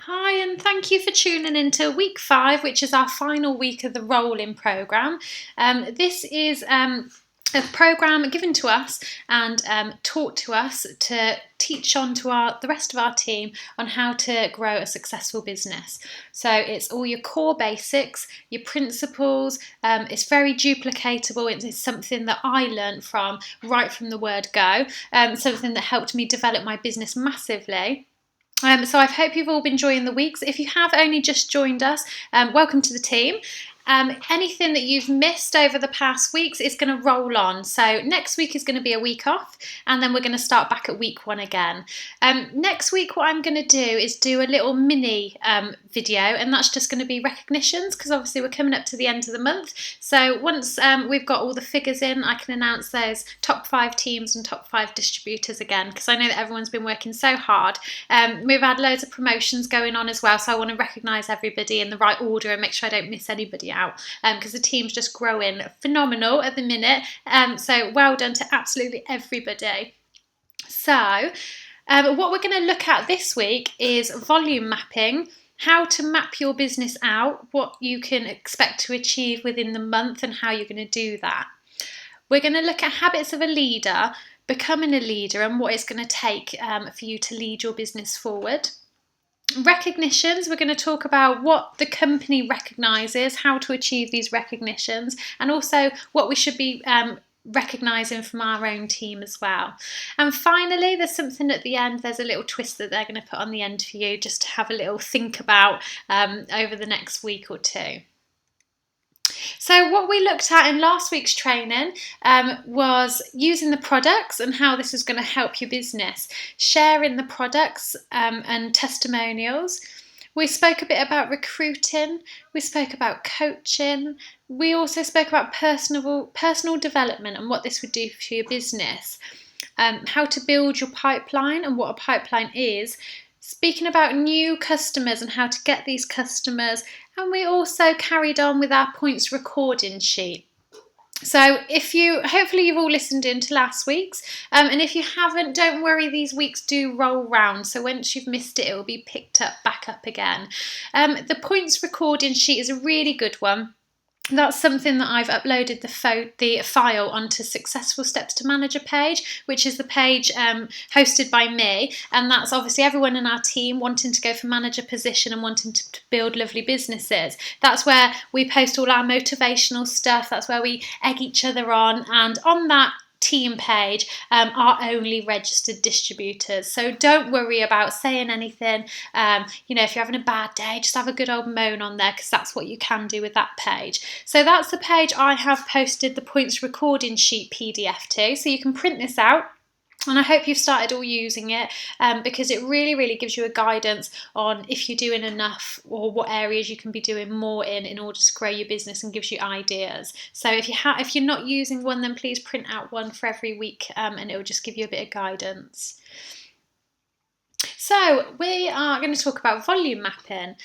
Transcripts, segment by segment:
Hi, and thank you for tuning into week 5, which is our final week of the rolling programme. This is a programme given to us and taught to us to teach on to the rest of our team on how to grow a successful business. So it's all your core basics, your principles. It's very duplicatable. It's something that I learned from right from the word go. Something that helped me develop my business massively. So I hope you've all been enjoying the weeks. If you have only just joined us, welcome to the team. Anything that you've missed over the past weeks is going to roll on. So next week is going to be a week off, and then we're going to start back at week 1 again. Next week, what I'm going to do is do a little mini video, and that's just going to be recognitions, because obviously we're coming up to the end of the month. So once we've got all the figures in, I can announce those top 5 teams and top 5 distributors again, because I know that everyone's been working so hard. We've had loads of promotions going on as well, so I want to recognise everybody in the right order and make sure I don't miss anybody out, because the team's just growing phenomenal at the minute. So well done to absolutely everybody. So what we're going to look at this week is volume mapping, how to map your business out, what you can expect to achieve within the month and how you're going to do that. We're going to look at habits of a leader, becoming a leader, and what it's going to take for you to lead your business forward. Recognitions, we're going to talk about what the company recognises, how to achieve these recognitions, and also what we should be recognising from our own team as well. And finally, there's something at the end, there's a little twist that they're going to put on the end for you just to have a little think about over the next week or two. So what we looked at in last week's training was using the products and how this is going to help your business, sharing the products and testimonials. We spoke a bit about recruiting, we spoke about coaching, we also spoke about personal development and what this would do for your business, how to build your pipeline and what a pipeline is, speaking about new customers and how to get these customers, and we also carried on with our points recording sheet. So hopefully you've all listened in to last week's, and if you haven't, don't worry, these weeks do roll round, so once you've missed it, it will be picked up back up again. The points recording sheet is a really good one. That's something that I've uploaded the file onto Successful Steps to Manager page, which is the page hosted by me, and that's obviously everyone in our team wanting to go for manager position and wanting to build lovely businesses. That's where we post all our motivational stuff, that's where we egg each other on, and on that team page are only registered distributors, so don't worry about saying anything. If you're having a bad day, just have a good old moan on there, because that's what you can do with that page. So that's the page I have posted the points recording sheet PDF to, so you can print this out. And I hope you've started all using it, because it really gives you a guidance on if you're doing enough or what areas you can be doing more in order to grow your business, and gives you ideas. So if you're not using one, then please print out one for every week, and it will just give you a bit of guidance. So we are going to talk about volume mapping.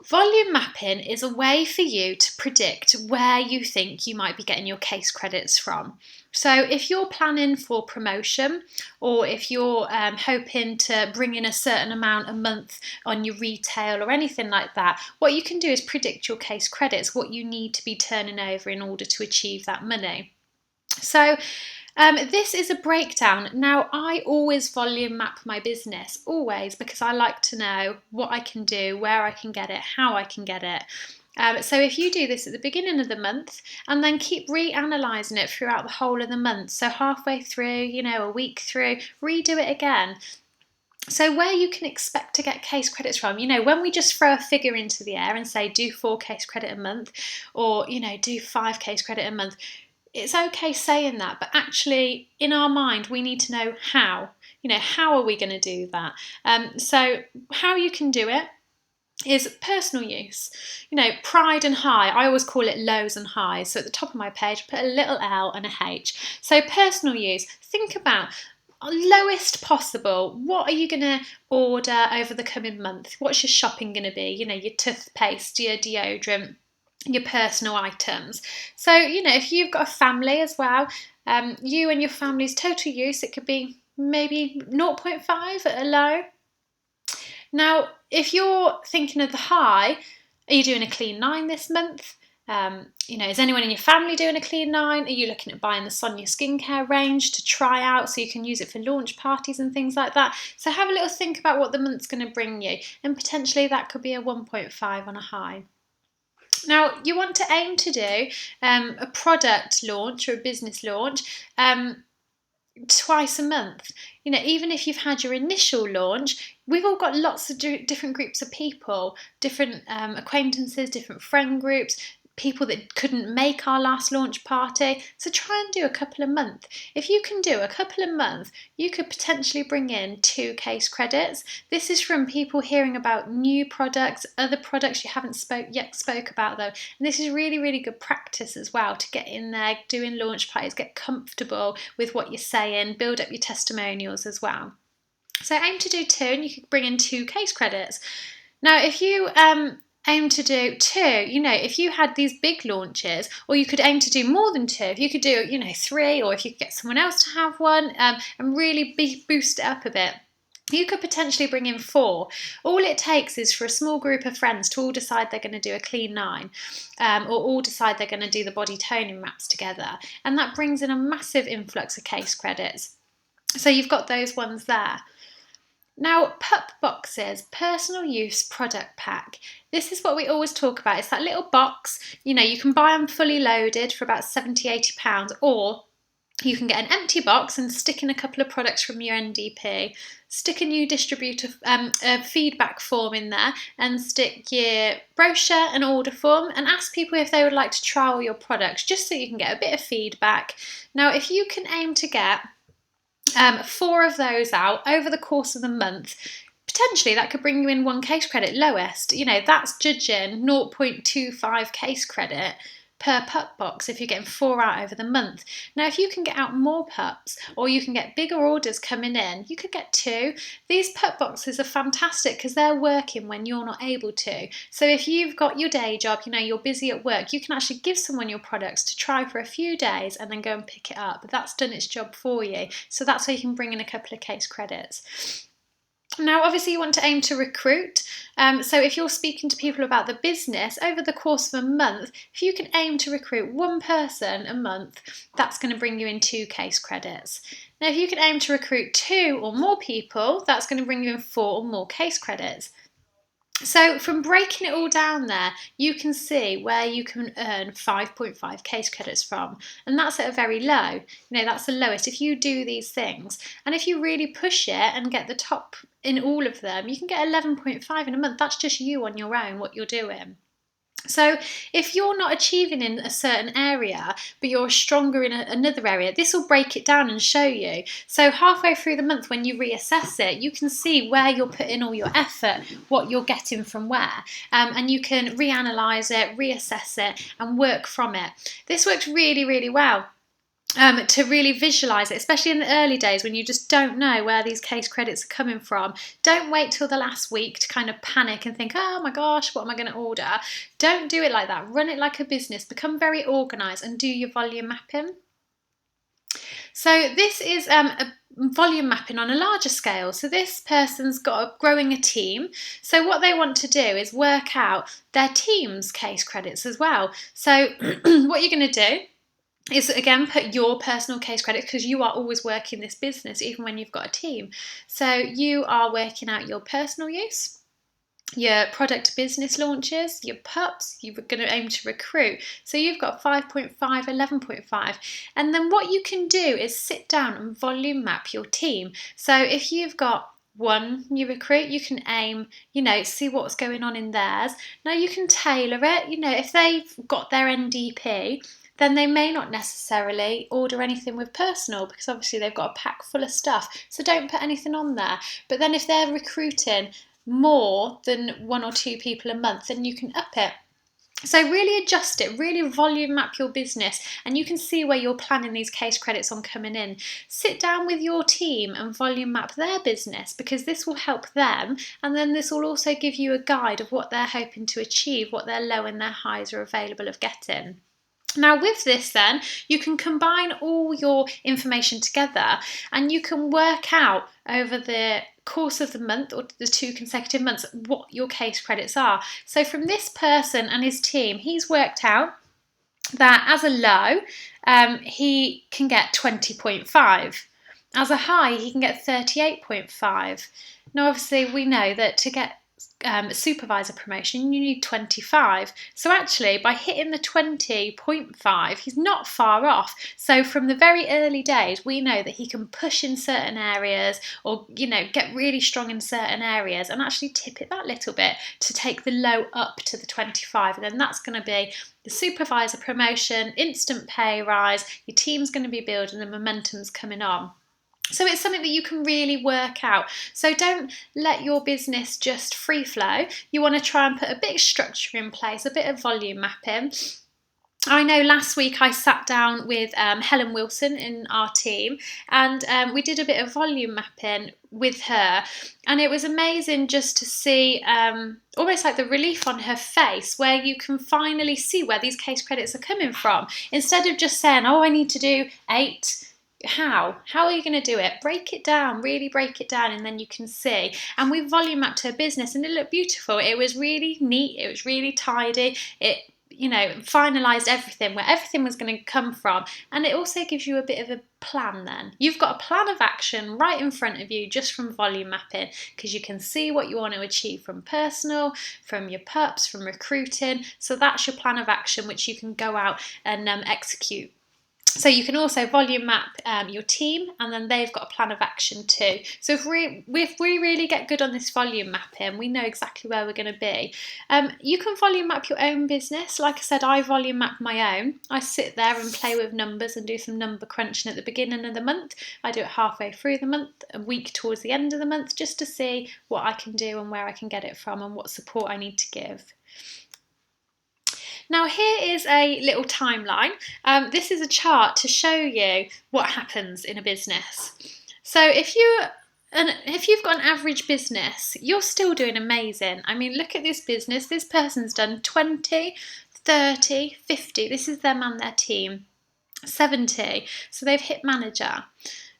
Volume mapping is a way for you to predict where you think you might be getting your case credits from. So if you're planning for promotion, or if you're hoping to bring in a certain amount a month on your retail or anything like that, what you can do is predict your case credits, what you need to be turning over in order to achieve that money. So this is a breakdown. Now, I always volume map my business, always, because I like to know what I can do, where I can get it, how I can get it. So if you do this at the beginning of the month and then keep reanalyzing it throughout the whole of the month, so halfway through, a week through, redo it again. So where you can expect to get case credits from, when we just throw a figure into the air and say do 4 case credit a month, or, do 5 case credit a month, it's okay saying that, but actually in our mind we need to know how. How are we going to do that? So how you can do it is personal use. Pride and high, I always call it lows and highs. So at the top of my page, I put a little L and a H. So personal use, think about lowest possible. What are you going to order over the coming month? What's your shopping going to be? Your toothpaste, your deodorant, your personal items. So, if you've got a family as well, you and your family's total use, it could be maybe 0.5 at a low. Now, if you're thinking of the high, are you doing a clean 9 this month? Is anyone in your family doing a clean 9? Are you looking at buying the Sonia skincare range to try out so you can use it for launch parties and things like that? So have a little think about what the month's going to bring you, and potentially that could be a 1.5 on a high. Now, you want to aim to do a product launch or a business launch twice a month. Even if you've had your initial launch, we've all got lots of different groups of people, different acquaintances, different friend groups, people that couldn't make our last launch party. So try and do a couple a month. If you can do a couple a month, you could potentially bring in 2 case credits. This is from people hearing about new products, other products you haven't spoke about though. And this is really, really good practice as well, to get in there, doing launch parties, get comfortable with what you're saying, build up your testimonials as well. So aim to do 2, and you could bring in 2 case credits. Now, if you aim to do 2, if you had these big launches, or you could aim to do more than 2, if you could do 3, or if you could get someone else to have one, and really boost it up a bit, you could potentially bring in 4. All it takes is for a small group of friends to all decide they're going to do a clean 9, or all decide they're going to do the body toning wraps together, and that brings in a massive influx of case credits. So you've got those ones there. Now, pup boxes, personal use product pack. This is what we always talk about. It's that little box, you can buy them fully loaded for about £70–80, or you can get an empty box and stick in a couple of products from your NDP, stick a new distributor feedback form in there, and stick your brochure and order form, and ask people if they would like to trial your products, just so you can get a bit of feedback. Now, if you can aim to get 4 of those out over the course of the month, potentially that could bring you in 1 case credit lowest. That's judging 0.25 case credit per pup box if you're getting 4 out over the month. Now, if you can get out more pups, or you can get bigger orders coming in, you could get 2. These pup boxes are fantastic because they're working when you're not able to. So if you've got your day job, you're busy at work, you can actually give someone your products to try for a few days and then go and pick it up. That's done its job for you. So that's where you can bring in a couple of case credits. Now, obviously, you want to aim to recruit. So if you're speaking to people about the business over the course of a month, if you can aim to recruit 1 person a month, that's going to bring you in 2 case credits. Now, if you can aim to recruit 2 or more people, that's going to bring you in 4 or more case credits. So from breaking it all down there, you can see where you can earn 5.5 case credits from, and that's at a very low. That's the lowest if you do these things. And if you really push it and get the top in all of them, you can get 11.5 in a month. That's just you on your own, what you're doing. So if you're not achieving in a certain area, but you're stronger in another area, this will break it down and show you. So halfway through the month, when you reassess it, you can see where you're putting all your effort, what you're getting from where, and you can reanalyze it, reassess it, and work from it. This works really, really well. To really visualise it, especially in the early days when you just don't know where these case credits are coming from. Don't wait till the last week to kind of panic and think, oh my gosh, what am I going to order? Don't do it like that. Run it like a business. Become very organised and do your volume mapping. So this is a volume mapping on a larger scale. So this person's growing a team. So what they want to do is work out their team's case credits as well. So what you're going to do is, again, put your personal case credit, because you are always working this business even when you've got a team. So you are working out your personal use, your product business launches, your pups, you're going to aim to recruit. So you've got 5.5, 11.5. And then what you can do is sit down and volume map your team. So if you've got 1 you recruit, you can aim, see what's going on in theirs. Now you can tailor it. If they've got their NDP, then they may not necessarily order anything with personal, because obviously they've got a pack full of stuff. So don't put anything on there. But then if they're recruiting more than 1 or 2 people a month, then you can up it. So really adjust it, really volume map your business, and you can see where you're planning these case credits on coming in. Sit down with your team and volume map their business, because this will help them, and then this will also give you a guide of what they're hoping to achieve, what their low and their highs are available of getting. Now with this then, you can combine all your information together and you can work out over the course of the month or the 2 consecutive months what your case credits are. So from this person and his team, he's worked out that as a low, he can get 20.5. As a high, he can get 38.5. Now, obviously, we know that to get supervisor promotion, you need 25. So actually, by hitting the 20.5, he's not far off. So from the very early days, we know that he can push in certain areas or, get really strong in certain areas and actually tip it that little bit to take the low up to the 25. And then that's going to be the supervisor promotion, instant pay rise, your team's going to be building, the momentum's coming on. So it's something that you can really work out. So don't let your business just free flow. You want to try and put a bit of structure in place, a bit of volume mapping. I know last week I sat down with Helen Wilson in our team and we did a bit of volume mapping with her, and it was amazing just to see almost like the relief on her face where you can finally see where these case credits are coming from. Instead of just saying, oh, I need to do 8. How are you going to do it? Break it down, really break it down, and then you can see. And we volume mapped her business and it looked beautiful. It was really neat, it was really tidy, it finalised everything, where everything was going to come from. And it also gives you a bit of a plan then. You've got a plan of action right in front of you just from volume mapping, because you can see what you want to achieve from personal, from your pups, from recruiting. So that's your plan of action, which you can go out and execute. So you can also volume map your team, and then they've got a plan of action too. So if we really get good on this volume mapping, we know exactly where we're going to be. You can volume map your own business. Like I said, I volume map my own. I sit there and play with numbers and do some number crunching at the beginning of the month. I do it halfway through the month, a week towards the end of the month, just to see what I can do and where I can get it from and what support I need to give. Now here is a little timeline. This is a chart to show you what happens in a business. So if you've got an average business, you're still doing amazing. I mean, look at this business. This person's done 20, 30, 50. This is them and their team. 70. So they've hit manager.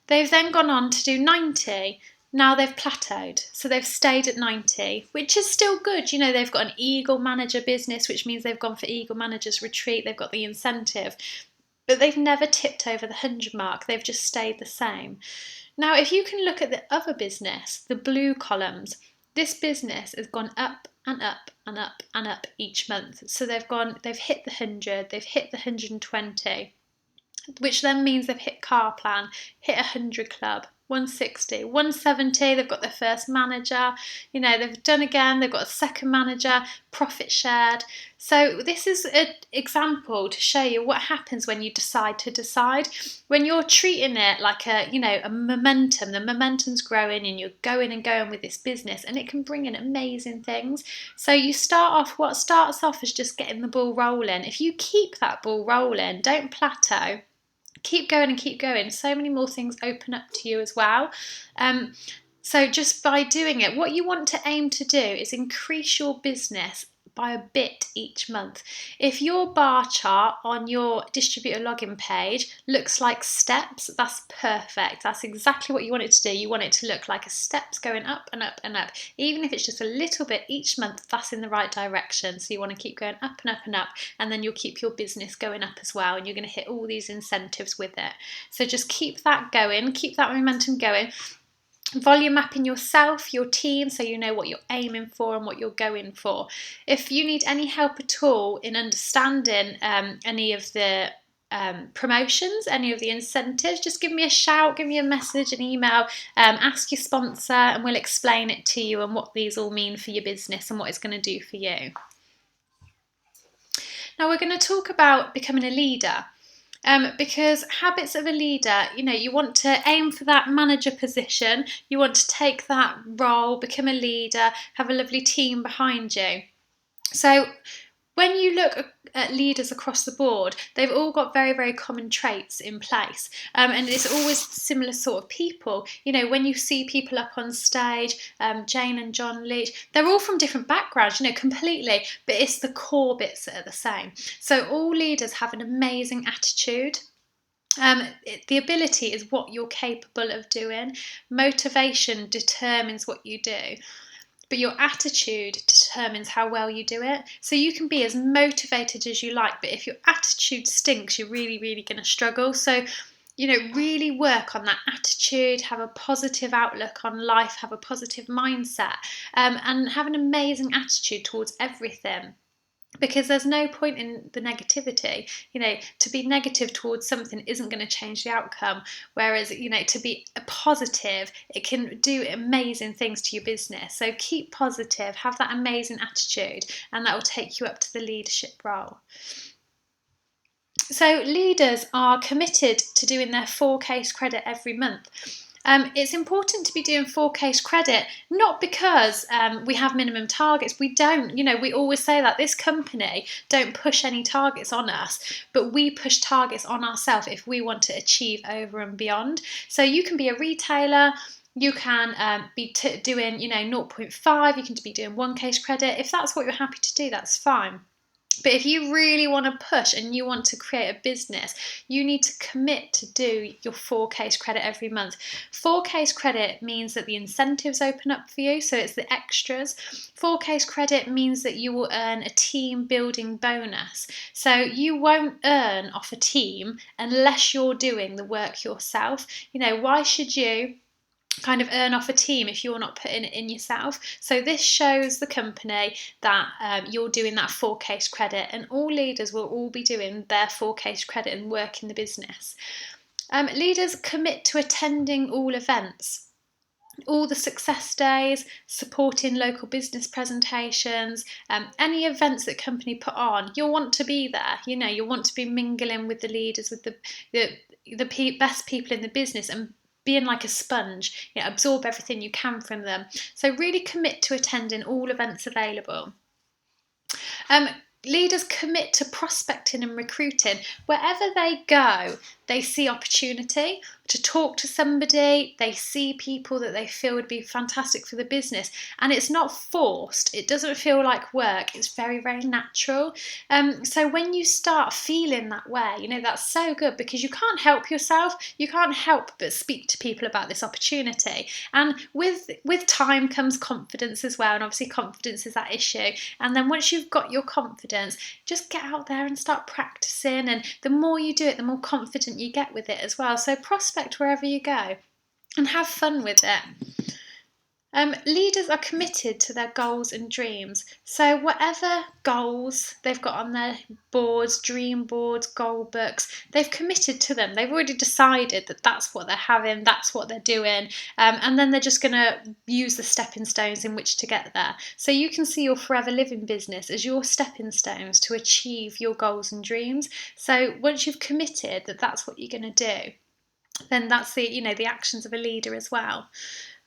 They've then gone on to do 90. Now they've plateaued, so they've stayed at 90, which is still good. They've got an Eagle Manager business, which means they've gone for Eagle Manager's retreat, they've got the incentive, but they've never tipped over the 100 mark, they've just stayed the same. Now, if you can look at the other business, the blue columns, this business has gone up and up and up and up each month. So they've hit the 100, they've hit the 120, which then means they've hit car plan, hit 100 club, 160, 170, they've got their first manager, they've done again, they've got a second manager, profit shared. So this is an example to show you what happens when you decide to decide. When you're treating it like a momentum, the momentum's growing and you're going and going with this business, and it can bring in amazing things. So you what starts off as just getting the ball rolling. If you keep that ball rolling, don't plateau, keep going and keep going, so many more things open up to you as well. So just by doing it, what you want to aim to do is increase your business by a bit each month. If your bar chart on your distributor login page looks like steps, that's perfect. That's exactly what you want it to do. You want it to look like a steps going up and up and up. Even if it's just a little bit each month, that's in the right direction. So you want to keep going up and up and up, and then you'll keep your business going up as well, and you're going to hit all these incentives with it. So just keep that going, keep that momentum going. Volume mapping yourself, your team, so you know what you're aiming for and what you're going for. If you need any help at all in understanding any of the promotions, any of the incentives, just give me a shout, give me a message, an email, ask your sponsor, and we'll explain it to you and what these all mean for your business and what it's going to do for you. Now we're going to talk about becoming a leader. Because habits of a leader, you want to aim for that manager position, you want to take that role, become a leader, have a lovely team behind you. So When you look at leaders across the board, they've all got very, very common traits in place. And it's always similar sort of people. When you see people up on stage, Jane and John Leach, they're all from different backgrounds, completely, but it's the core bits that are the same. So all leaders have an amazing attitude. The ability is what you're capable of doing. Motivation determines what you do, but your attitude determines how well you do it. So you can be as motivated as you like, but if your attitude stinks, you're really, really going to struggle. So, really work on that attitude, have a positive outlook on life, have a positive mindset, and have an amazing attitude towards everything. Because there's no point in the negativity. To be negative towards something isn't going to change the outcome, whereas to be positive, it can do amazing things to your business. So keep positive, have that amazing attitude, and that will take you up to the leadership role. So leaders are committed to doing their 4 case credit every month. It's important to be doing 4 case credit, not because we have minimum targets. We don't. We always say that this company don't push any targets on us, but we push targets on ourselves if we want to achieve over and beyond. So you can be a retailer. You can be doing 0.5. You can be doing 1 case credit. If that's what you're happy to do, that's fine. But if you really want to push and you want to create a business, you need to commit to do your 4 case credit every month. 4 case credit means that the incentives open up for you, so it's the extras. 4 case credit means that you will earn a team building bonus. So you won't earn off a team unless you're doing the work yourself. Why should you kind of earn off a team if you're not putting it in yourself? So this shows the company that you're doing that 4 case credit, and all leaders will all be doing their 4 case credit and work in the business. Leaders commit to attending all events, all the success days, supporting local business presentations, any events that company put on. You'll want to be there. You'll want to be mingling with the leaders, with the best people in the business, and being like a sponge, absorb everything you can from them. So really commit to attending all events available. Leaders commit to prospecting and recruiting. Wherever they go, they see opportunity to talk to somebody. They see people that they feel would be fantastic for the business, and it's not forced. It doesn't feel like work. It's very, very natural. So when you start feeling that way, that's so good, because you can't help yourself. You can't help but speak to people about this opportunity. And with time comes confidence as well, and obviously confidence is that issue. And then once you've got your confidence, just get out there and start practicing, and the more you do it, the more confident you get with it as well. So prospect wherever you go and have fun with it. Leaders are committed to their goals and dreams. So whatever goals they've got on their boards, dream boards, goal books, they've committed to them. They've already decided that that's what they're having, that's what they're doing, and then they're just going to use the stepping stones in which to get there. So you can see your Forever Living business as your stepping stones to achieve your goals and dreams. So once you've committed that that's what you're going to do, then that's the actions of a leader as well.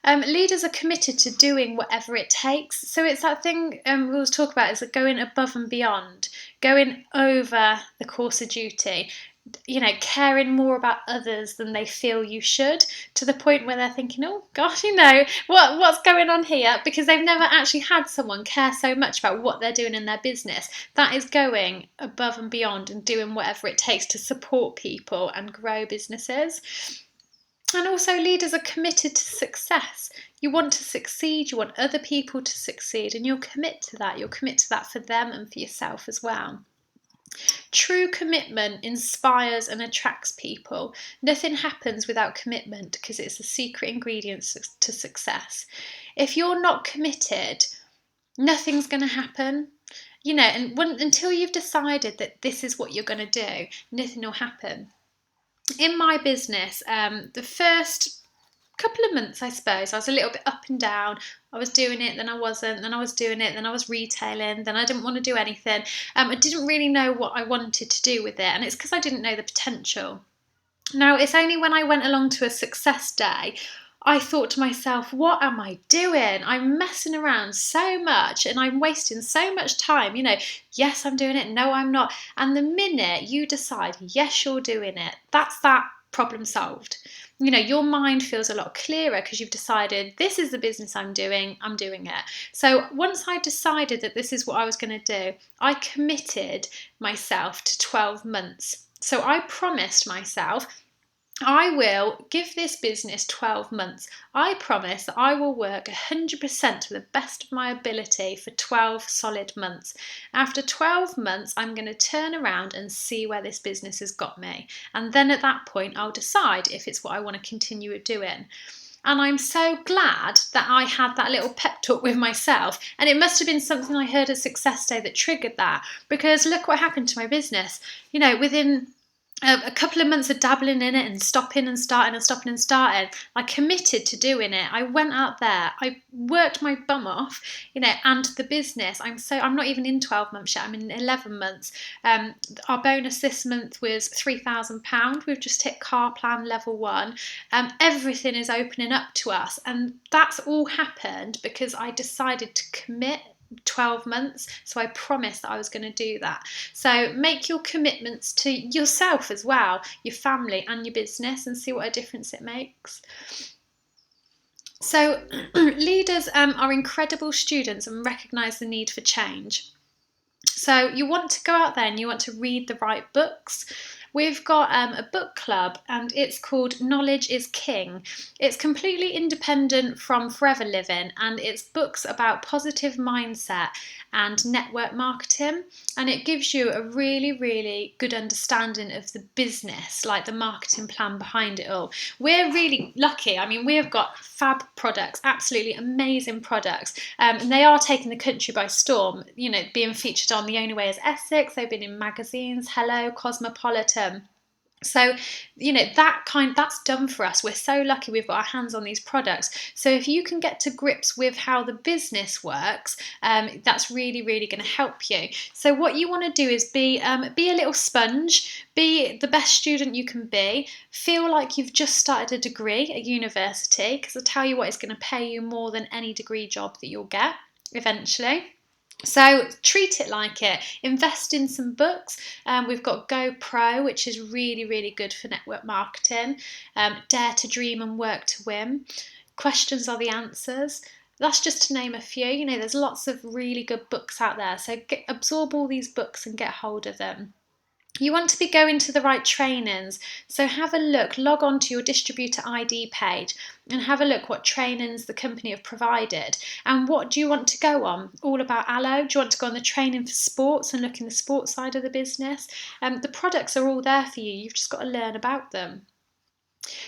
Leaders are committed to doing whatever it takes. So it's that thing we always talk about, is that going above and beyond, going over the course of duty, caring more about others than they feel you should, to the point where they're thinking, oh gosh, what's going on here? Because they've never actually had someone care so much about what they're doing in their business. That is going above and beyond and doing whatever it takes to support people and grow businesses. And also, leaders are committed to success. You want to succeed, you want other people to succeed, and you'll commit to that. You'll commit to that for them and for yourself as well. True commitment inspires and attracts people. Nothing happens without commitment, because it's the secret ingredient to success. If you're not committed, nothing's going to happen. Until you've decided that this is what you're going to do, nothing will happen. In my business, the first couple of months, I suppose, I was a little bit up and down. I was doing it, then I wasn't, then I was doing it, then I was retailing, then I didn't want to do anything. I didn't really know what I wanted to do with it, and it's because I didn't know the potential. Now, it's only when I went along to a success day, I thought to myself, what am I doing? I'm messing around so much and I'm wasting so much time. Yes, I'm doing it. No, I'm not. And the minute you decide, yes, you're doing it, that's that problem solved. Your mind feels a lot clearer because you've decided this is the business I'm doing it. So once I decided that this is what I was going to do, I committed myself to 12 months. So I promised myself I will give this business 12 months. I promise that I will work 100% to the best of my ability for 12 solid months. After 12 months, I'm going to turn around and see where this business has got me. And then at that point, I'll decide if it's what I want to continue doing. And I'm so glad that I had that little pep talk with myself. And it must have been something I heard at Success Day that triggered that. Because look what happened to my business. Within a couple of months of dabbling in it and stopping and starting and stopping and starting, I committed to doing it. I went out there, I worked my bum off, and the business, I'm not even in 12 months yet, I'm in 11 months. Our bonus this month was £3,000. We've just hit car plan level 1. Everything is opening up to us, and that's all happened because I decided to commit 12 months. So I promised that I was going to do that. So make your commitments to yourself as well, your family and your business, and see what a difference it makes. So leaders are incredible students and recognise the need for change. So you want to go out there and you want to read the right books. We've got a book club and it's called Knowledge is King. It's completely independent from Forever Living and it's books about positive mindset and network marketing, and it gives you a really, really good understanding of the business, like the marketing plan behind it all. We're really lucky. We have got fab products, absolutely amazing products, and they are taking the country by storm, being featured on The Only Way is Essex. They've been in magazines, Hello, Cosmopolitan. So, that's done for us. We're so lucky we've got our hands on these products. So if you can get to grips with how the business works, that's really, really going to help you. So what you want to do is be a little sponge, be the best student you can be, feel like you've just started a degree at university, because I'll tell you what, it's going to pay you more than any degree job that you'll get eventually. So treat it like it. Invest in some books. We've got Go Pro, which is really, really good for network marketing. Dare to Dream and Work to Win. Questions are the answers. That's just to name a few. There's lots of really good books out there. So absorb all these books and get hold of them. You want to be going to the right trainings, so have a look, log on to your distributor ID page and have a look what trainings the company have provided. And what do you want to go on? All about Allo? Do you want to go on the training for sports and look in the sports side of the business? The products are all there for you, you've just got to learn about them.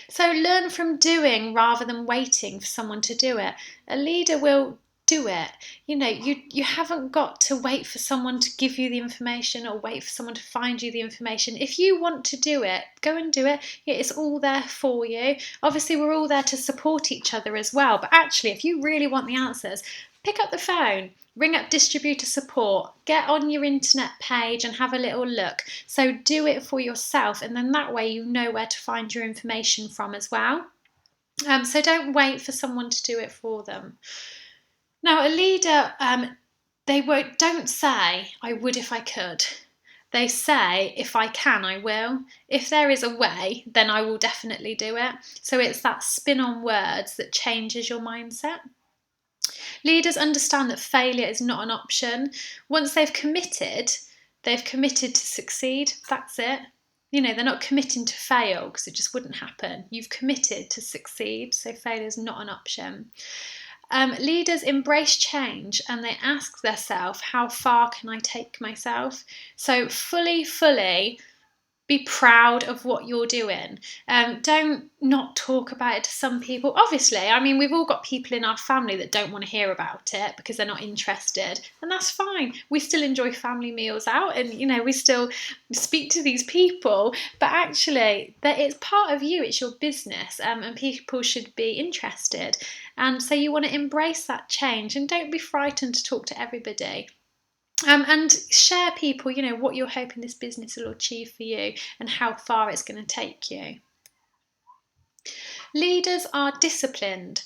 So learn from doing rather than waiting for someone to do it. A leader will do it. You haven't got to wait for someone to give you the information or wait for someone to find you the information. If you want to do it, go and do it. It's all there for you. Obviously, we're all there to support each other as well. But actually, if you really want the answers, pick up the phone, ring up distributor support, get on your internet page and have a little look. So do it for yourself, and then that way you know where to find your information from as well. So don't wait for someone to do it for them. Now, a leader, don't say, I would if I could. They say, if I can, I will. If there is a way, then I will definitely do it. So it's that spin on words that changes your mindset. Leaders understand that failure is not an option. Once they've committed to succeed. That's it. They're not committing to fail because it just wouldn't happen. You've committed to succeed, so failure is not an option. Leaders embrace change and they ask themselves, how far can I take myself? So fully be proud of what you're doing. Don't not talk about it to some people. Obviously, we've all got people in our family that don't want to hear about it because they're not interested, and that's fine. We still enjoy family meals out, and we still speak to these people. But actually, that it's part of you. It's your business, and people should be interested. And so you want to embrace that change, and don't be frightened to talk to everybody. And share people, what you're hoping this business will achieve for you and how far it's going to take you. Leaders are disciplined.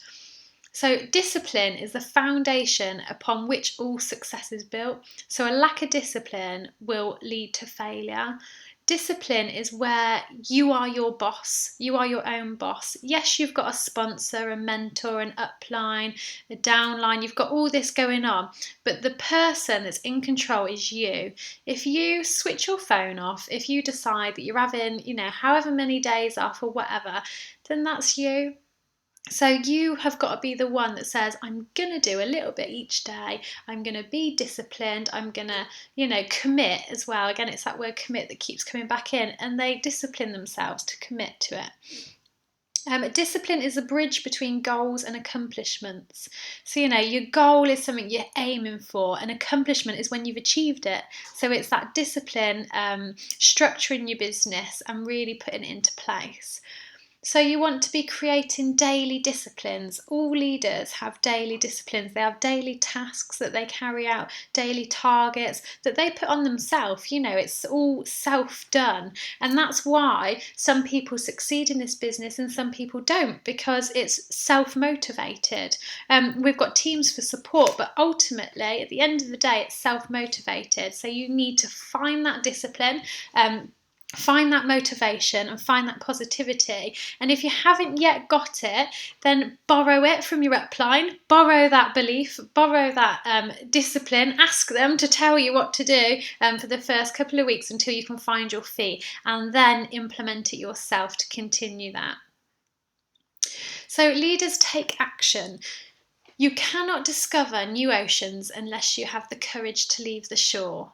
So discipline is the foundation upon which all success is built. So a lack of discipline will lead to failure. Discipline is where you are your boss. You are your own boss. Yes, you've got a sponsor, a mentor, an upline, a downline. You've got all this going on, but the person that's in control is you. If you switch your phone off, if you decide that you're having, however many days off or whatever, then that's you. So you have got to be the one that says, I'm going to do a little bit each day. I'm going to be disciplined. I'm going to, commit as well. Again, it's that word commit that keeps coming back in, and they discipline themselves to commit to it. Discipline is a bridge between goals and accomplishments. So, your goal is something you're aiming for, and accomplishment is when you've achieved it. So it's that discipline, structuring your business and really putting it into place. So you want to be creating daily disciplines. All leaders have daily disciplines. They have daily tasks that they carry out, daily targets that they put on themselves. It's all self-done. And that's why some people succeed in this business and some people don't, because it's self-motivated. We've got teams for support, but ultimately, at the end of the day, it's self-motivated. So you need to find that discipline, find that motivation and find that positivity. And if you haven't yet got it, then borrow it from your upline, borrow that belief, borrow that discipline, ask them to tell you what to do for the first couple of weeks until you can find your feet, and then implement it yourself to continue that. So leaders take action. You cannot discover new oceans unless you have the courage to leave the shore.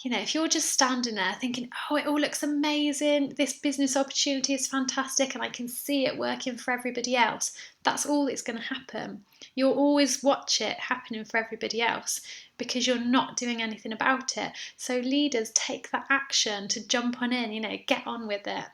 If you're just standing there thinking, oh, it all looks amazing, this business opportunity is fantastic and I can see it working for everybody else, that's all that's going to happen. You'll always watch it happening for everybody else because you're not doing anything about it. So leaders take that action to jump on in, get on with it.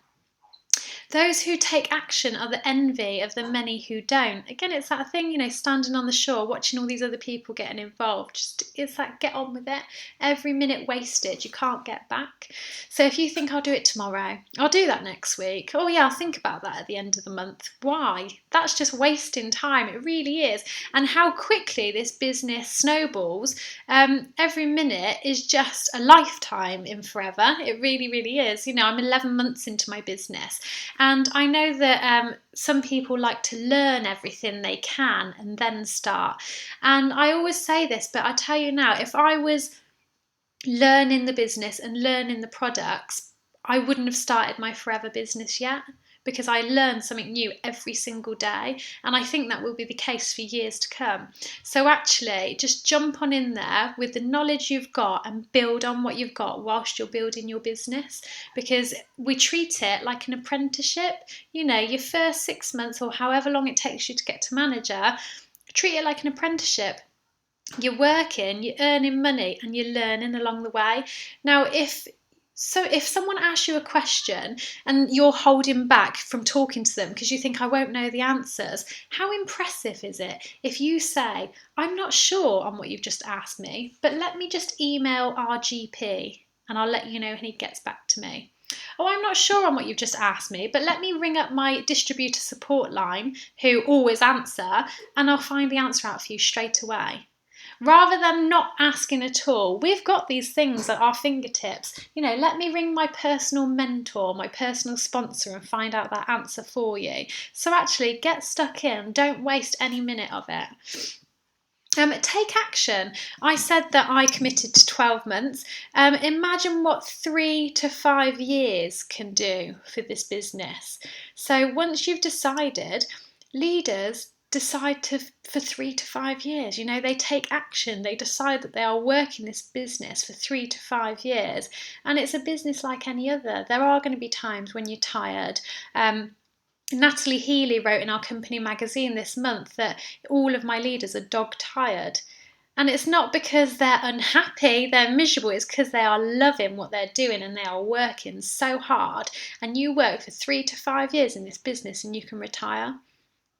Those who take action are the envy of the many who don't. Again, it's that thing, standing on the shore, watching all these other people getting involved. It's that get on with it. Every minute wasted, you can't get back. So if you think I'll do it tomorrow, I'll do that next week. Oh yeah, I'll think about that at the end of the month. Why? That's just wasting time. It really is. And how quickly this business snowballs. Every minute is just a lifetime in forever. It really, really is. I'm 11 months into my business. And I know that some people like to learn everything they can and then start. And I always say this, but I tell you now, if I was learning the business and learning the products, I wouldn't have started my forever business yet, because I learn something new every single day, and I think that will be the case for years to come. So actually, just jump on in there with the knowledge you've got and build on what you've got whilst you're building your business, because we treat it like an apprenticeship. Your first 6 months or however long it takes you to get to manager, treat it like an apprenticeship. You're working, you're earning money, and you're learning along the way. Now, if someone asks you a question and you're holding back from talking to them because you think I won't know the answers, how impressive is it if you say, I'm not sure on what you've just asked me, but let me just email our GP and I'll let you know when he gets back to me. Oh, I'm not sure on what you've just asked me, but let me ring up my distributor support line, who always answer, and I'll find the answer out for you straight away. Rather than not asking at all, we've got these things at our fingertips. Let me ring my personal mentor, my personal sponsor, and find out that answer for you. So actually, get stuck in. Don't waste any minute of it. Take action. I said that I committed to 12 months. Imagine what 3 to 5 years can do for this business. So once you've decided, leaders decide for 3 to 5 years. They take action. They decide that they are working this business for 3 to 5 years, and it's a business like any other. There are going to be times when you're tired. Natalie Healy wrote in our company magazine this month that all of my leaders are dog tired. And it's not because they're unhappy, they're miserable, it's because they are loving what they're doing and they are working so hard. And you work for 3 to 5 years in this business and you can retire.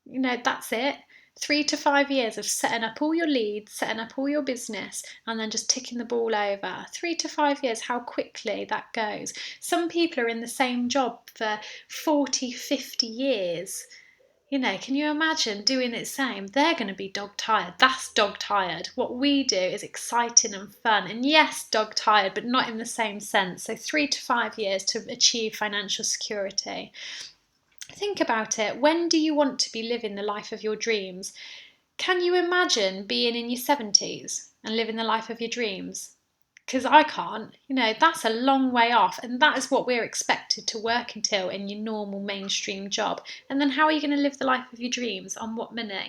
That's it. 3 to 5 years of setting up all your leads, setting up all your business, and then just ticking the ball over. 3 to 5 years, how quickly that goes. Some people are in the same job for 40, 50 years. Can you imagine doing the same? They're going to be dog tired. That's dog tired. What we do is exciting and fun. And yes, dog tired, but not in the same sense. So 3 to 5 years to achieve financial security. Think about it. When do you want to be living the life of your dreams? Can you imagine being in your 70s and living the life of your dreams? Because I can't. That's a long way off, and that is what we're expected to work until in your normal mainstream job. And then how are you going to live the life of your dreams? On what money?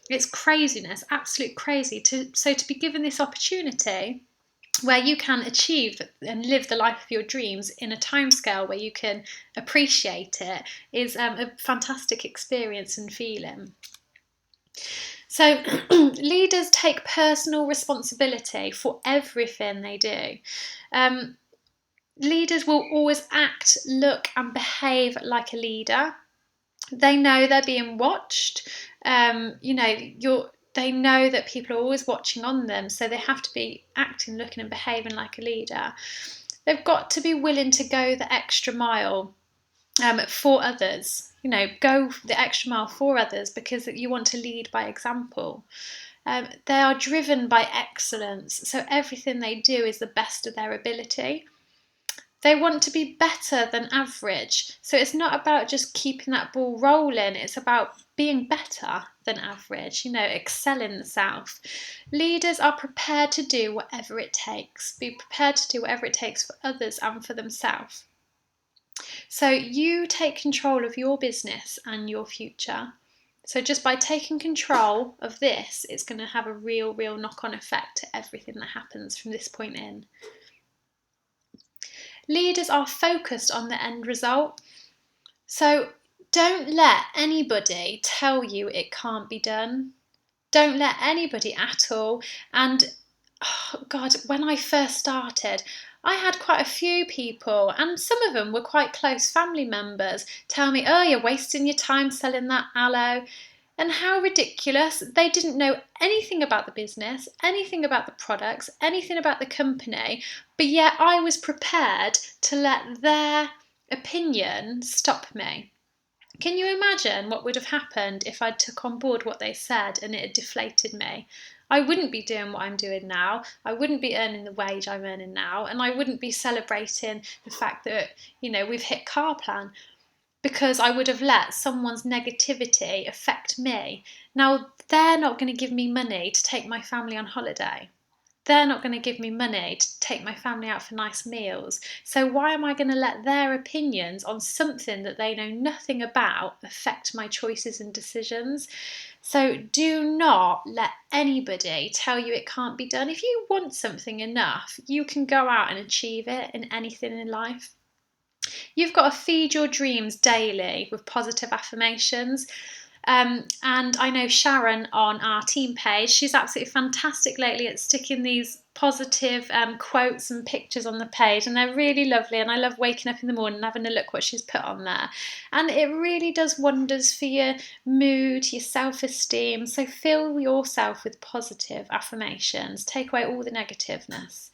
It's craziness, absolute crazy. So to be given this opportunity where you can achieve and live the life of your dreams in a timescale where you can appreciate it is a fantastic experience and feeling. So leaders take personal responsibility for everything they do. Leaders will always act, look and behave like a leader. They know they're being watched. They know that people are always watching on them, so they have to be acting, looking and behaving like a leader. They've got to be willing to go the extra mile for others. Go the extra mile for others because you want to lead by example. They are driven by excellence, so everything they do is the best of their ability. They want to be better than average, so it's not about just keeping that ball rolling, it's about being better than average, excelling the self. Leaders are prepared to do whatever it takes, be prepared to do whatever it takes for others and for themselves. So you take control of your business and your future. So just by taking control of this, it's going to have a real knock-on effect to everything that happens from this point in. Leaders are focused on the end result. So don't let anybody tell you it can't be done. Don't let anybody at all. And oh God, when I first started, I had quite a few people, and some of them were quite close family members, tell me, oh, you're wasting your time selling that aloe. And how ridiculous. They didn't know anything about the business, anything about the products, anything about the company, but yet I was prepared to let their opinion stop me. Can you imagine what would have happened if I took on board what they said and it had deflated me? I wouldn't be doing what I'm doing now. I wouldn't be earning the wage I'm earning now, and I wouldn't be celebrating the fact that, we've hit car plan, because I would have let someone's negativity affect me. Now, they're not going to give me money to take my family on holiday. They're not going to give me money to take my family out for nice meals. So why am I going to let their opinions on something that they know nothing about affect my choices and decisions? So do not let anybody tell you it can't be done. If you want something enough, you can go out and achieve it in anything in life. You've got to feed your dreams daily with positive affirmations. And I know Sharon on our team page, she's absolutely fantastic lately at sticking these positive quotes and pictures on the page, and they're really lovely, and I love waking up in the morning and having a look what she's put on there, and it really does wonders for your mood, your self-esteem. So fill yourself with positive affirmations, take away all the negativeness.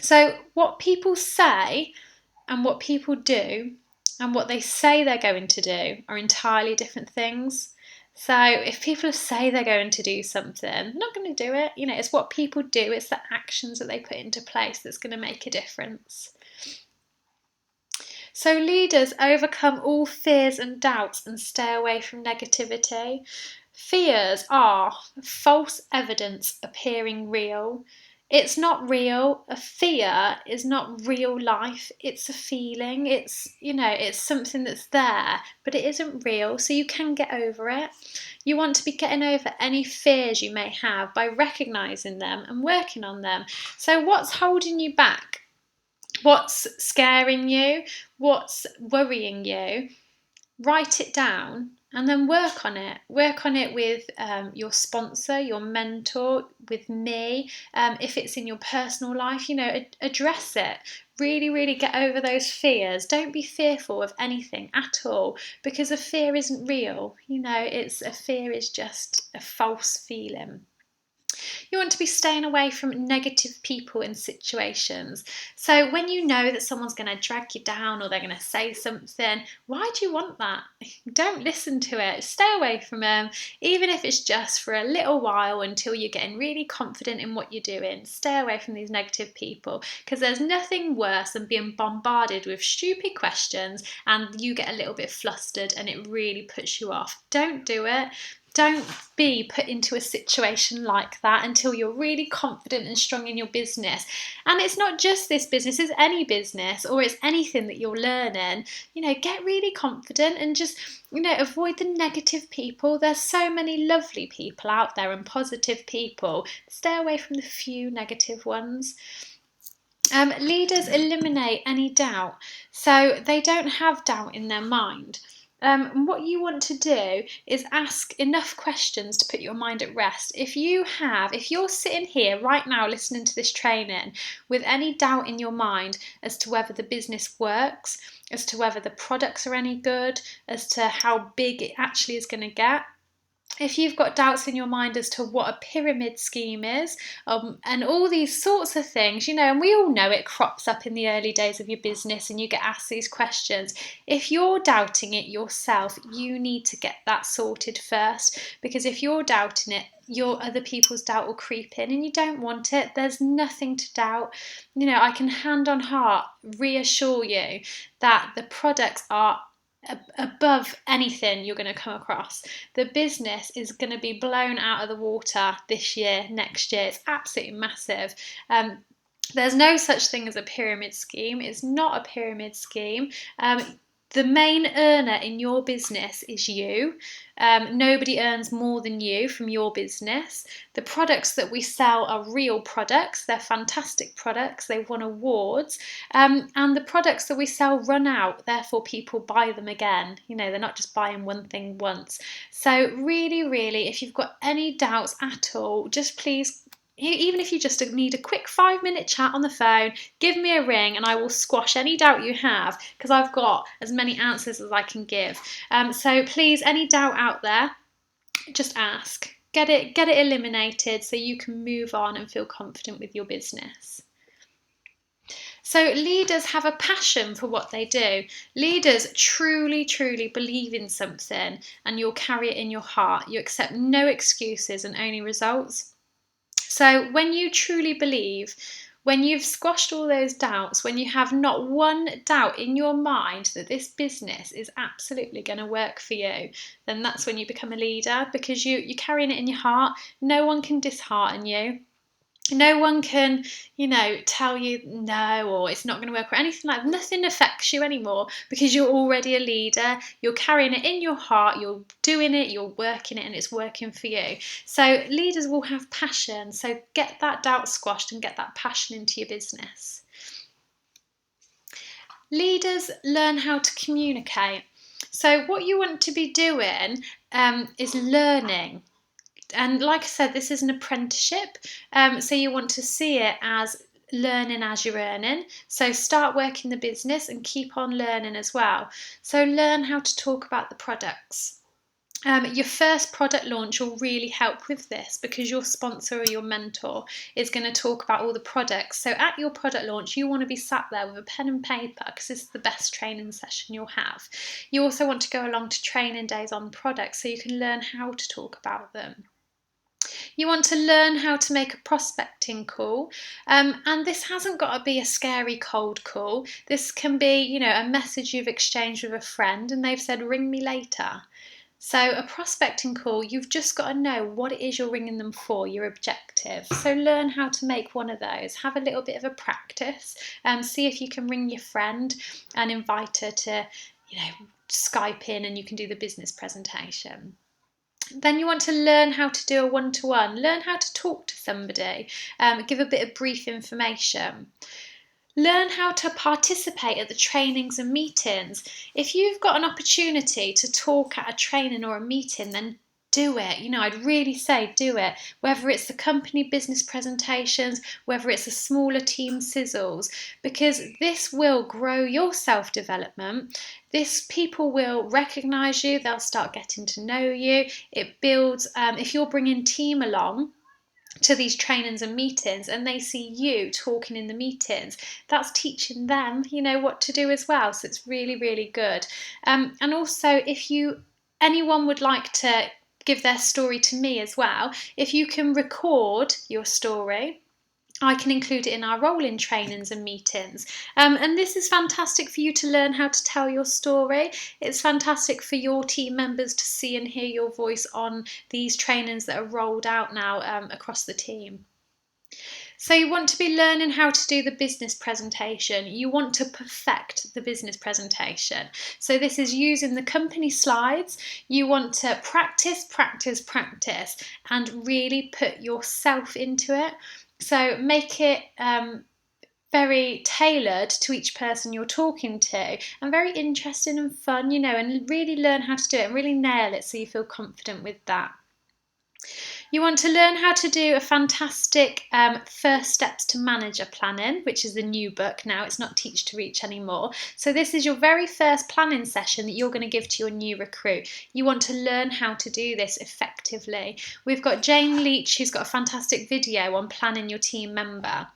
So what people say and what people do and what they say they're going to do are entirely different things. So if people say they're going to do something, they're not going to do it. It's what people do, it's the actions that they put into place that's going to make a difference. So leaders overcome all fears and doubts and stay away from negativity. Fears are false evidence appearing real. It's not real. A fear is not real life. It's a feeling. It's something that's there, but it isn't real. So you can get over it. You want to be getting over any fears you may have by recognizing them and working on them. So what's holding you back? What's scaring you? What's worrying you? Write it down and then work on it. Work on it with your sponsor, your mentor, with me. If it's in your personal life, address it. Really get over those fears. Don't be fearful of anything at all, because a fear isn't real. A fear is just a false feeling. You want to be staying away from negative people and situations. So when you know that someone's going to drag you down or they're going to say something, why do you want that? Don't listen to it. Stay away from them, even if it's just for a little while until you're getting really confident in what you're doing. Stay away from these negative people, because there's nothing worse than being bombarded with stupid questions and you get a little bit flustered and it really puts you off. Don't do it. Don't be put into a situation like that until you're really confident and strong in your business. And it's not just this business, it's any business, or it's anything that you're learning. Get really confident and just, avoid the negative people. There's so many lovely people out there and positive people. Stay away from the few negative ones. Leaders eliminate any doubt, so they don't have doubt in their mind. What you want to do is ask enough questions to put your mind at rest. If you're sitting here right now listening to this training with any doubt in your mind as to whether the business works, as to whether the products are any good, as to how big it actually is going to get, if you've got doubts in your mind as to what a pyramid scheme is, and all these sorts of things, and we all know it crops up in the early days of your business and you get asked these questions. If you're doubting it yourself, you need to get that sorted first, because if you're doubting it, your other people's doubt will creep in and you don't want it. There's nothing to doubt. I can hand on heart reassure you that the products are above anything you're going to come across. The business is going to be blown out of the water this year, next year. It's absolutely massive. There's no such thing as a pyramid scheme. It's not a pyramid scheme. The main earner in your business is you. Nobody earns more than you from your business. The products that we sell are real products. They're fantastic products. They've won awards. And the products that we sell run out. Therefore, people buy them again. They're not just buying one thing once. So really, really, if you've got any doubts at all, just please, even if you just need a quick 5-minute chat on the phone, give me a ring and I will squash any doubt you have, because I've got as many answers as I can give. So please, any doubt out there, just ask. Get it eliminated so you can move on and feel confident with your business. So leaders have a passion for what they do. Leaders truly, truly believe in something and you'll carry it in your heart. You accept no excuses and only results. So when you truly believe, when you've squashed all those doubts, when you have not one doubt in your mind that this business is absolutely going to work for you, then that's when you become a leader, because you're carrying it in your heart. No one can dishearten you. No one can, tell you no, or it's not going to work, or anything like that. Nothing affects you anymore, because you're already a leader. You're carrying it in your heart, you're doing it, you're working it, and it's working for you. So leaders will have passion. So get that doubt squashed and get that passion into your business. Leaders learn how to communicate. So what you want to be doing is learning. And like I said, this is an apprenticeship, so you want to see it as learning as you're earning. So start working the business and keep on learning as well. So learn how to talk about the products. Your first product launch will really help with this, because your sponsor or your mentor is going to talk about all the products. So at your product launch, you want to be sat there with a pen and paper, because this is the best training session you'll have. You also want to go along to training days on products so you can learn how to talk about them. You want to learn how to make a prospecting call, and this hasn't got to be a scary cold call. This can be, a message you've exchanged with a friend and they've said, ring me later. So a prospecting call, you've just got to know what it is you're ringing them for, your objective. So learn how to make one of those. Have a little bit of a practice. See if you can ring your friend and invite her to, Skype in, and you can do the business presentation. Then you want to learn how to do a one-to-one. Learn how to talk to somebody. Give a bit of brief information. Learn how to participate at the trainings and meetings. If you've got an opportunity to talk at a training or a meeting, then do it. I'd really say do it. Whether it's the company business presentations, whether it's a smaller team sizzles, because this will grow your self-development. People will recognise you. They'll start getting to know you. It builds, if you're bringing team along, to these trainings and meetings, and they see you talking in the meetings, that's teaching them, what to do as well. So it's really, really good. And also, if anyone would like to give their story to me as well, if you can record your story, I can include it in our rolling trainings and meetings. And this is fantastic for you to learn how to tell your story. It's fantastic for your team members to see and hear your voice on these trainings that are rolled out now across the team. So you want to be learning how to do the business presentation. You want to perfect the business presentation. So this is using the company slides. You want to practice, practice, practice, and really put yourself into it. So make it very tailored to each person you're talking to, and very interesting and fun, and really learn how to do it and really nail it so you feel confident with that. You want to learn how to do a fantastic first steps to manager planning, which is the new book now. It's not Teach to Reach anymore. So this is your very first planning session that you're going to give to your new recruit. You want to learn how to do this effectively. We've got Jane Leach, who's got a fantastic video on planning your team member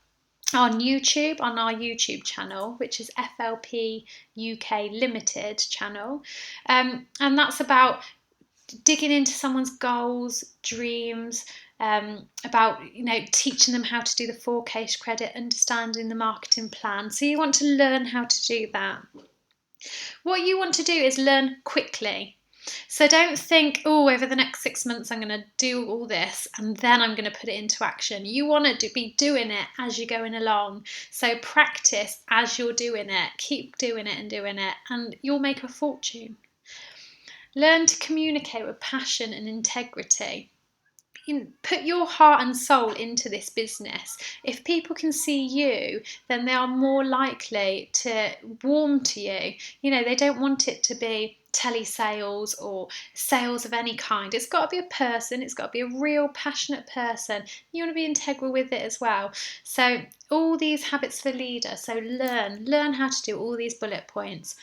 on YouTube, on our YouTube channel, which is FLP UK Limited channel. And that's about digging into someone's goals, dreams, about teaching them how to do the 4K credit, understanding the marketing plan. So you want to learn how to do that. What you want to do is learn quickly. So don't think, over the next 6 months I'm going to do all this and then I'm going to put it into action. You want to be doing it as you're going along. So practice as you're doing it. Keep doing it, and you'll make a fortune. Learn to communicate with passion and integrity. Put your heart and soul into this business. If people can see you, then they are more likely to warm to you. They don't want it to be telesales or sales of any kind. It's got to be a person. It's got to be a real passionate person. You want to be integral with it as well. So all these habits for leader. So learn how to do all these bullet points.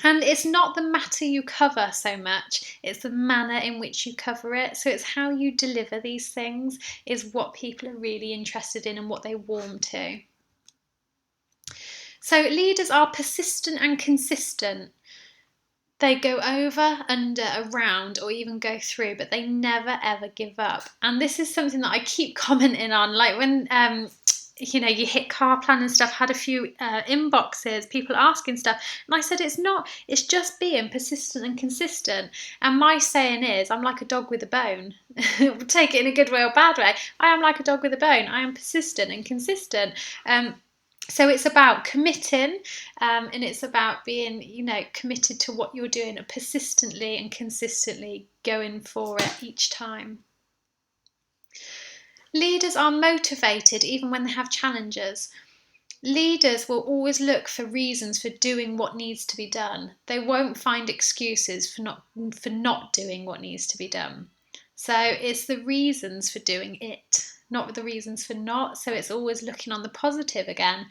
And it's not the matter you cover so much, it's the manner in which you cover it. So it's how you deliver these things is what people are really interested in and what they warm to. So leaders are persistent and consistent. They go over, under, around, or even go through, but they never ever give up. And this is something that I keep commenting on. Like when you hit car plan and stuff, had a few inboxes, people asking stuff. And I said, it's just being persistent and consistent. And my saying is, I'm like a dog with a bone. Take it in a good way or bad way. I am like a dog with a bone. I am persistent and consistent. So it's about committing, and it's about being, committed to what you're doing and persistently and consistently going for it each time. Leaders are motivated even when they have challenges. Leaders will always look for reasons for doing what needs to be done. They won't find excuses for not doing what needs to be done. So it's the reasons for doing it, not the reasons for not. So it's always looking on the positive again.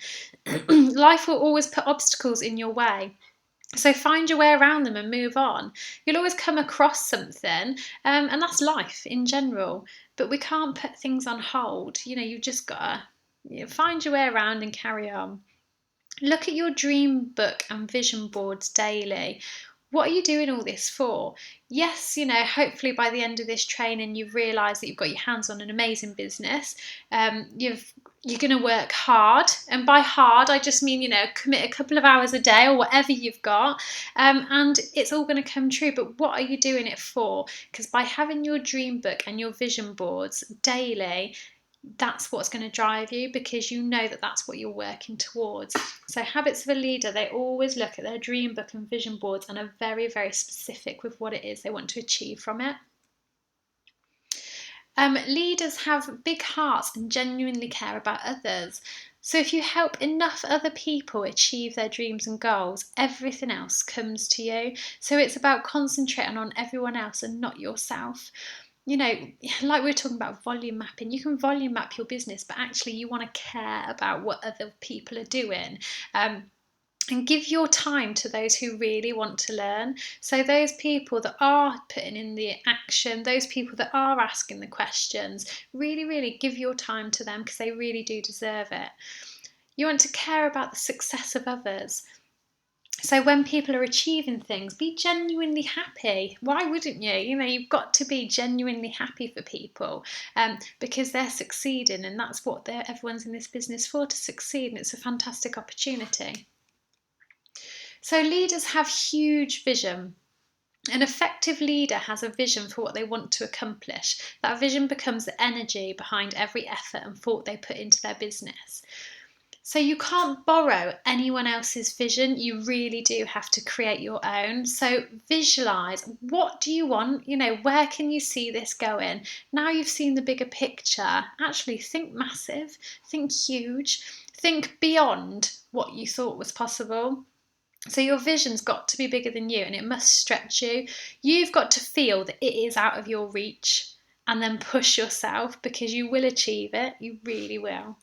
Life will always put obstacles in your way. So find your way around them and move on. You'll always come across something, and that's life in general. But we can't put things on hold. You've just got to find your way around and carry on. Look at your dream book and vision boards daily. What are you doing all this for? Yes, hopefully by the end of this training you've realised that you've got your hands on an amazing business. You're going to work hard, and by hard I just mean commit a couple of hours a day or whatever you've got, and it's all going to come true. But what are you doing it for? Because by having your dream book and your vision boards daily, that's what's going to drive you, because that's what you're working towards. So habits of a leader, they always look at their dream book and vision boards and are very, very specific with what it is they want to achieve from it. Leaders have big hearts and genuinely care about others. So if you help enough other people achieve their dreams and goals, everything else comes to you. So it's about concentrating on everyone else and not yourself. Like we were talking about volume mapping, you can volume map your business, but actually you want to care about what other people are doing. And give your time to those who really want to learn. So those people that are putting in the action, those people that are asking the questions, really, really give your time to them, because they really do deserve it. You want to care about the success of others. So when people are achieving things, be genuinely happy. Why wouldn't you? You've got to be genuinely happy for people, because they're succeeding, and that's what everyone's in this business for, to succeed, and it's a fantastic opportunity. So leaders have huge vision. An effective leader has a vision for what they want to accomplish. That vision becomes the energy behind every effort and thought they put into their business. So you can't borrow anyone else's vision. You really do have to create your own. So visualize, what do you want? Where can you see this going? Now you've seen the bigger picture, actually think massive, think huge, think beyond what you thought was possible. So your vision's got to be bigger than you, and it must stretch you. You've got to feel that it is out of your reach, and then push yourself, because you will achieve it. You really will.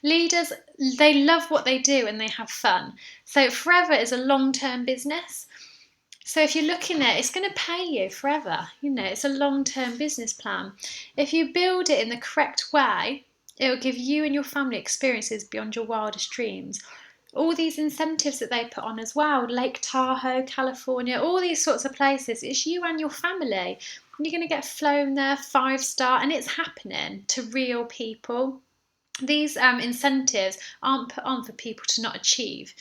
Leaders, they love what they do and they have fun. So Forever is a long-term business. So if you're looking at it, it's going to pay you forever. It's a long-term business plan. If you build it in the correct way, it will give you and your family experiences beyond your wildest dreams. All these incentives that they put on as well, Lake Tahoe, California, all these sorts of places, it's you and your family. You're going to get flown there 5-star, and it's happening to real people. These incentives aren't put on for people to not achieve,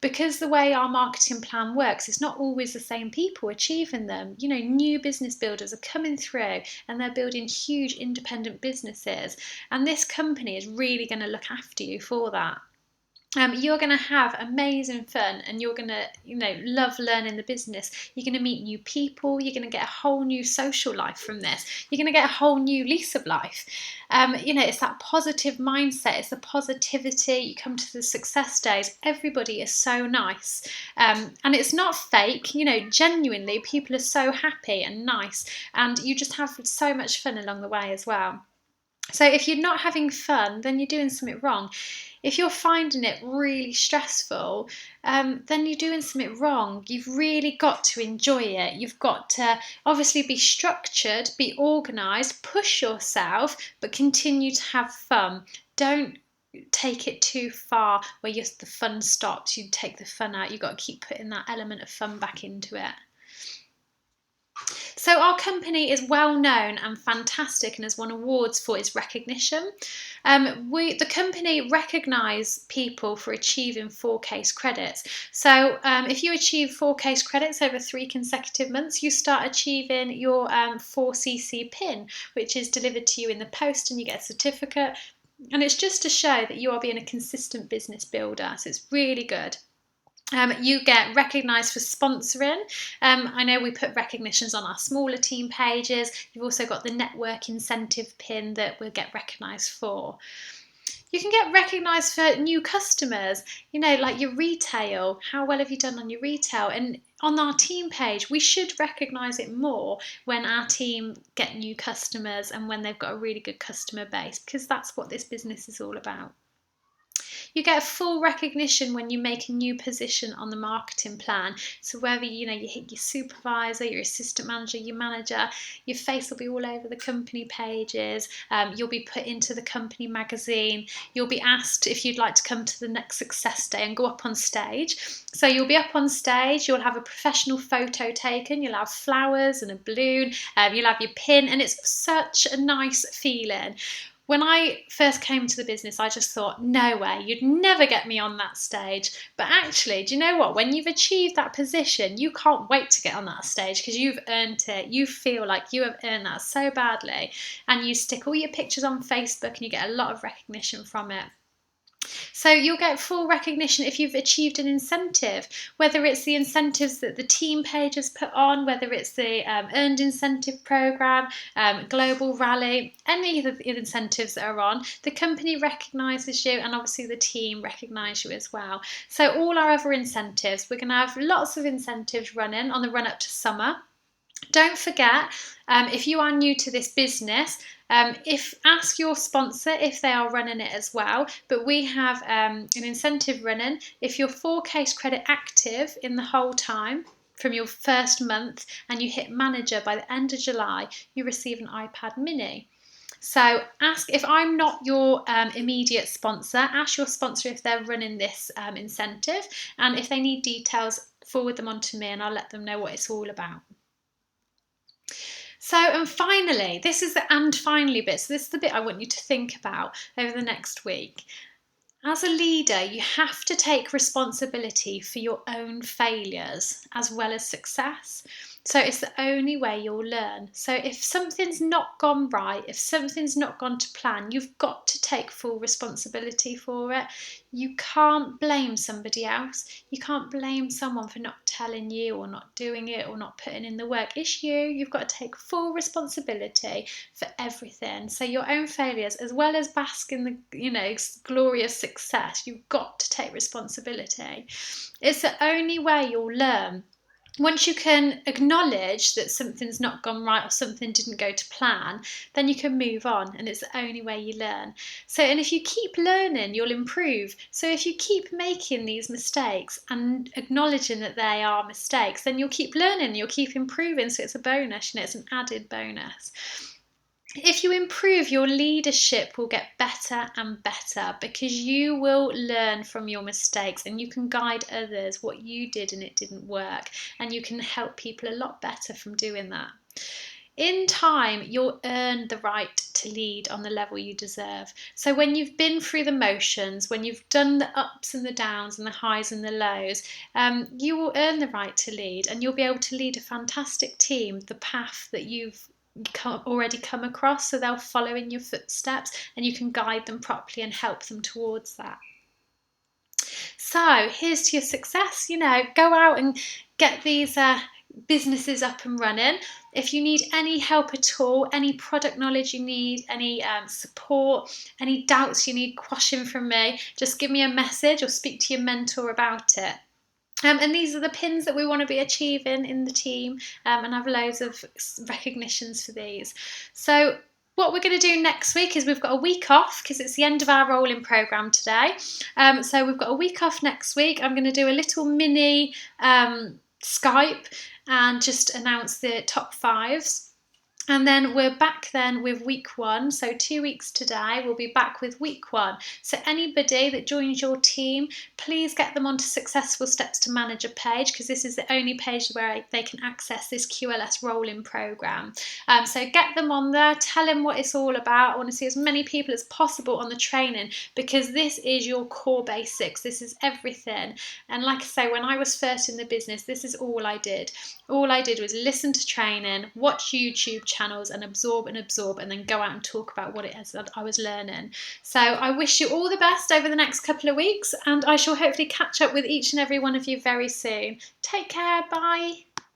because the way our marketing plan works, it's not always the same people achieving them. New business builders are coming through and they're building huge independent businesses, and this company is really going to look after you for that. You're going to have amazing fun, and you're going to, love learning the business. You're going to meet new people. You're going to get a whole new social life from this. You're going to get a whole new lease of life. It's that positive mindset. It's the positivity. You come to the success days. Everybody is so nice. And it's not fake. Genuinely, people are so happy and nice. And you just have so much fun along the way as well. So if you're not having fun, then you're doing something wrong. If you're finding it really stressful, then you're doing something wrong. You've really got to enjoy it. You've got to obviously be structured, be organised, push yourself, but continue to have fun. Don't take it too far where the fun stops. You take the fun out. You've got to keep putting that element of fun back into it. So our company is well known and fantastic, and has won awards for its recognition. The company recognise people for achieving 4 case credits. So if you achieve 4 case credits over 3 consecutive months, you start achieving your 4cc pin, which is delivered to you in the post, and you get a certificate. And it's just to show that you are being a consistent business builder. So it's really good. You get recognised for sponsoring. I know we put recognitions on our smaller team pages. You've also got the network incentive pin that we'll get recognised for. You can get recognised for new customers, like your retail. How well have you done on your retail? And on our team page, we should recognise it more when our team get new customers and when they've got a really good customer base, because that's what this business is all about. You get full recognition when you make a new position on the marketing plan. So whether you hit your supervisor, your assistant manager, your manager, your face will be all over the company pages. You'll be put into the company magazine. You'll be asked if you'd like to come to the next success day and go up on stage. So you'll be up on stage, you'll have a professional photo taken, you'll have flowers and a balloon, you'll have your pin, and it's such a nice feeling. When I first came to the business, I just thought, no way, you'd never get me on that stage. But actually, do you know what? When you've achieved that position, you can't wait to get on that stage, because you've earned it. You feel like you have earned that so badly. And you stick all your pictures on Facebook and you get a lot of recognition from it. So you'll get full recognition if you've achieved an incentive, whether it's the incentives that the team page has put on, whether it's the earned incentive program, global rally, any of the incentives that are on. The company recognises you, and obviously the team recognise you as well. So all our other incentives, we're going to have lots of incentives running on the run up to summer. Don't forget, if you are new to this business, If ask your sponsor if they are running it as well, but we have an incentive running. If you're 4 case credit active in the whole time from your first month and you hit manager by the end of July, you receive an iPad mini. So ask, if I'm not your immediate sponsor, ask your sponsor if they're running this incentive, and if they need details, forward them on to me and I'll let them know what it's all about. So, and finally, this is the and finally bit. So this is the bit I want you to think about over the next week. As a leader, you have to take responsibility for your own failures as well as success. So it's the only way you'll learn. So if something's not gone right, if something's not gone to plan, you've got to take full responsibility for it. You can't blame somebody else. You can't blame someone for not telling you or not doing it or not putting in the work. It's you. You've got to take full responsibility for everything. So your own failures, as well as bask in the glorious success, you've got to take responsibility. It's the only way you'll learn. Once you can acknowledge that something's not gone right or something didn't go to plan, then you can move on, and it's the only way you learn. So, and if you keep learning, you'll improve. So if you keep making these mistakes and acknowledging that they are mistakes, then you'll keep learning, you'll keep improving. So it's a bonus, it's an added bonus. If you improve, your leadership will get better and better because you will learn from your mistakes and you can guide others what you did and it didn't work, and you can help people a lot better from doing that. In time, you'll earn the right to lead on the level you deserve. So when you've been through the motions, when you've done the ups and the downs and the highs and the lows, you will earn the right to lead, and you'll be able to lead a fantastic team the path that you've already come across, so they'll follow in your footsteps and you can guide them properly and help them towards that. So here's to your success. Go out and get these businesses up and running. If you need any help at all, any product knowledge you need, any support, any doubts you need quashing from me, just give me a message or speak to your mentor about it. And these are the pins that we want to be achieving in the team, and I have loads of recognitions for these. So what we're going to do next week is we've got a week off because it's the end of our rolling programme today. So we've got a week off next week. I'm going to do a little mini Skype and just announce the top 5s. And then we're back then with week 1, so 2 weeks today, we'll be back with week 1. So anybody that joins your team, please get them onto Successful Steps to Manager page, because this is the only page where they can access this QLS rolling programme. So get them on there, tell them what it's all about. I want to see as many people as possible on the training, because this is your core basics, this is everything. And like I say, when I was first in the business, this is all I did. All I did was listen to training, watch YouTube channels and absorb, and then go out and talk about what it is that I was learning. So I wish you all the best over the next couple of weeks, and I shall hopefully catch up with each and every one of you very soon. Take care, bye.